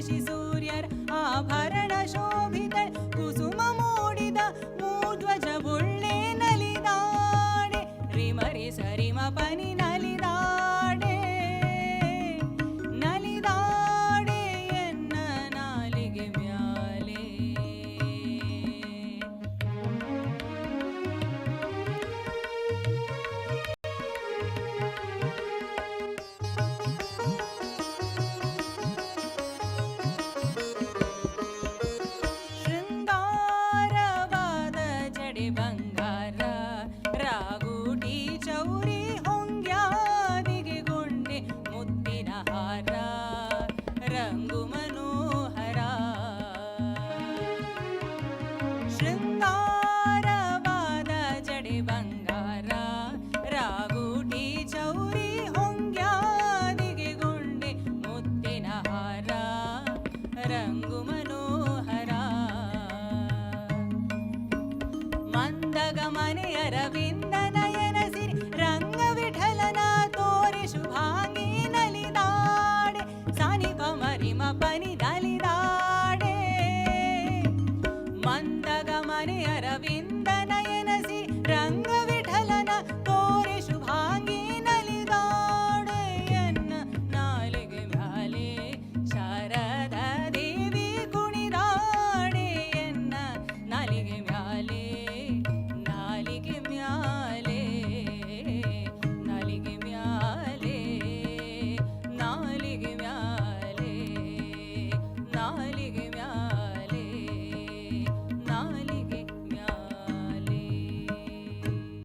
ಶಶಿ ಸೂರ್ಯರ ಆಭರಣ ಶೋಭಿತ ಕುಸುಮ ಮೂಡಿದ ಮೂಧ್ವಜವುಳ್ಳೆ ನಲಿದಾಡೆ ರಿಮರಿ ಸರಿಮ ಪನಿ ನಲಿದಾಡೆ ನಲಿದಾಡೆ ಎನ್ನ ನಾಲಿಗೆ ಮ್ಯಾಲೆ ಶೃಂಗಾರವಾದ ಜಡೆ ಬಂಗಾರ ರಾಗುಟಿ ಚೌರಿ ಹೊಂಗ್ಯಾದಿಗೆ ಗೊಂಡೆ ಮುತ್ತಿನ ಹಾರ ರಂಗು ಮನೋಹರ ಶೃಂಗಾರವಾದ ಜಡೆ ಬಂಗಾರ ರಾಗುಟಿ ಚೌರಿ ಹೊಂಗ್ಯಾದಿಗೆ ಗೊಂಡೆ ಮುತ್ತಿನ ಹಾರ ರಂಗು ಮನೋಹರ ಮಂದಗ ಮನೆಯ ರವಿಂದ ನಯನ ಸಿರಿ ರಂಗ ವಿಠಲನ ತೋರಿ ಶುಭಾಂಗಿ ನಲಿದಾಡೆ ಸಾನಿಪ ಮರಿಮ ಪನಿ ನಲಿದಾಡೆ ಮಂದಗ ಮನೆಯ ರವಿಂದ